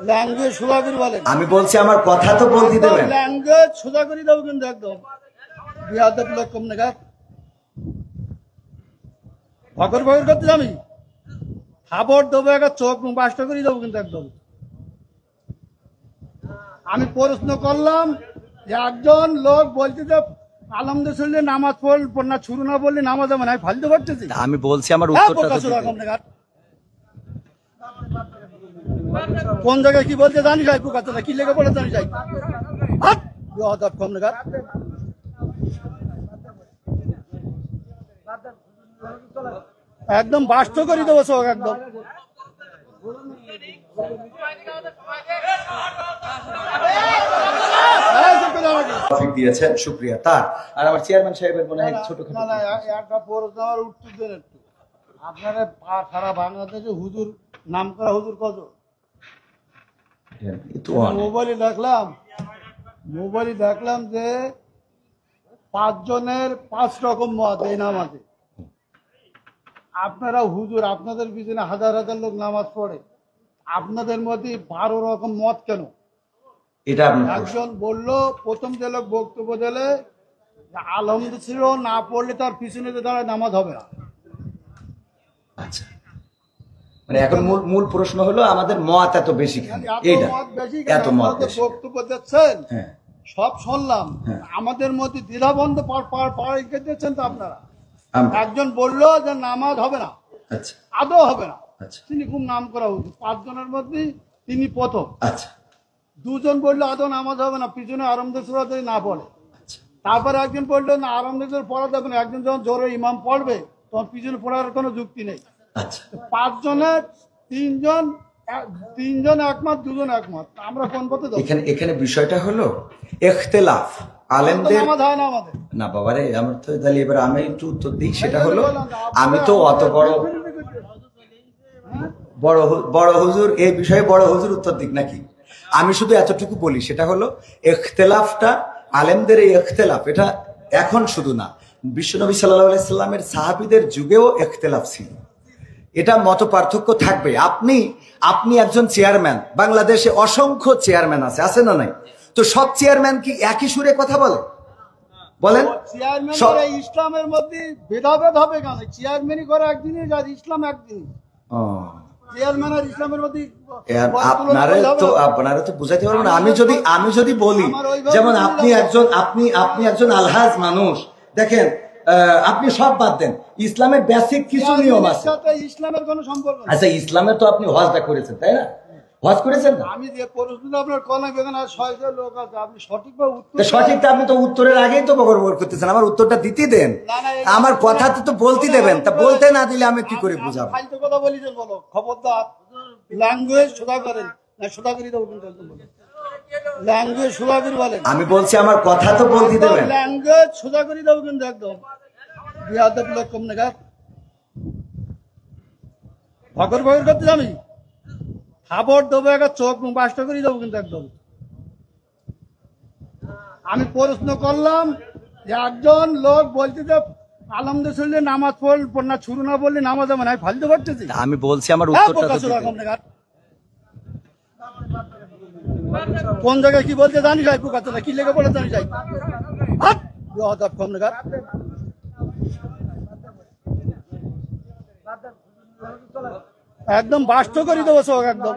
Language সোজা করে বলেন। আমি বলছি আমার কথা তো বলতে দেবেন। ল্যাঙ্গুয়েজ সোজা করে দেবো কিন্তু একদম বিয়াদব লোক কম নাগাদ ভগর ভগর করতে আমি খাবার দেবো একটা চোখ বাসটা করে দেবো কিন্তু একদম। আমি প্রশ্ন করলাম যে একজন লোক বলতে যে আলহামদুলিল্লাহ নামাজ পড় না শুরু না বললে নামাজ হবে না ফালতু করতেছি। আমি বলছি আমার উত্তরটা কোন জায়গায় কি বলতে জানি যাই পোকাতে কি লেগে পড়ে জানি যাই কম নাগাদ একদম বাস্ত করে দেবো চোখ একদম। দিয়েছেন শুকরিয়া তার। আর আমার চেয়ারম্যান সাহেবের মনে হয় ছোট একটা প্রশ্ন আমার উত্তর দেন একটু। আপনারা সারা বাংলাদেশে হুজুর নাম করা হুজুর কত? মোবাইলে দেখলাম যে 5 জনের 5 রকম মত এই নামাজে। আপনারা হুজুর আপনাদের পিছনে হাজার হাজার লোক নামাজ পড়ে, আপনাদের মধ্যে 12 রকম মত কেন? এটা একজন বললো প্রথম যে লোক বক্তব্য দিলে আলহামদুলিল্লাহ না পড়লে তার পিছনে দাঁড়ায় নামাজ হবে না। আচ্ছা, মানে এখন মূল প্রশ্ন হলো আমাদের মত এত বেশি কেন? এত মত বক্তব্য দিচ্ছেন সব শুনলাম, আমাদের মধ্যে দ্বিধাবন্ধ দিচ্ছেন তো আপনারা। একজন বললো যে নামাজ হবে না, আদৌ হবে না, তিনি খুব নাম করা উচিত 5 জনের মধ্যে তিনি প্রথম। আচ্ছা, 2 জন বললো আদৌ নামাজ হবে না, পিছনে আরামদায়ক সূরা যদি না পড়ে। তারপরে একজন বললো না আরামদায়ক পড়া যাবে না, একজন যখন জোরে ইমাম পড়বে তখন পিছনে পড়ার কোনো যুক্তি নেই। 5 জনের 3 জন একমত, 2 জন একমত, আমরা কোন পথে যাবো? এখানে বিষয়টা হলো ইখতিলাফ আলেমদের না বাবারে। আমার তো তাহলে এবার আমি একটু উত্তর দিই, সেটা হলো আমি তো অত বড় হুজুর এই বিষয়ে বড় হুজুর উত্তর দিক নাকি? আমি শুধু এতটুকু বলি, সেটা হলো ইখতিলাফটা আলেমদের এই ইখতিলাফ এটা এখন শুধু না, বিশ্বনবী সাল্লাল্লাহু আলাইহি সাল্লামের সাহাবীদের যুগেও ইখতিলাফ ছিল। এটা মত পার্থক্য থাকবে। আপনি একজন চেয়ারম্যান, বাংলাদেশে অসংখ্য চেয়ারম্যান আছে না নাই? তো সব চেয়ারম্যান কি একই সুরে কথা বলে? বলেন, ইসলামের মধ্যে ভেদাভেদ হবে কেন? চেয়ারম্যানই করে একদিনই, ইসলাম একদিন। আপনারা তো বুঝাইতে পারবেন না। আমি যদি বলি, যেমন আপনি একজন আলহাজ মানুষ, দেখেন আপনি সব বাদ দেন, ইসলামের বেসিক কিছু নিয়ম আছে। ইসলামের কোনো সম্পর্ক আচ্ছা, ইসলামের তো আপনি হজটা করেছেন, তাই না? হজ করেছেন না? আমি যে প্রশ্ন আপনার কলম বেগানা 600 লোক আছে, আপনি সঠিকভাবে উত্তর সঠিকটা আপনি তো উত্তরের আগেই তো বকর করতেছেন। আমার উত্তরটা দিতে দেন, আমার কথা তো বলতে দেবেন। তা বলতে না দিলে আমি কি করে বুঝাবো? ফালতু কথা বলি যে বলো, খবরদার ল্যাঙ্গুয়েজ সোজা করেন না, সোজা করে দেবো কিন্তু ল্যাঙ্গুয়েজ সোজা করে বলেন। আমি বলছি আমার কথা তো বলতে দেবেন। ল্যাঙ্গুয়েজ সোজা করে দেবো কিন্তু একদম বিয়াদব লোক কম নাগাদ ভগর ভগর করতে আমি খাবার দেবো একটা চোখ বাসটা করে দেবো কিন্তু একদম। আমি প্রশ্ন করলাম যে একজন লোক বলতে যে আলহামদুলিল্লাহ নামাজ পড় না শুরু না বললে নামাজ হবে না ফালতু করতেছি। আমি বলছি আমার উত্তরটা কোন জায়গায় কি বলতে জানি যাই পোকাতে কি লেগে পড়ে জানি যাই কম নাগাদ একদম বাস্ত করে দেবো চোখ একদম।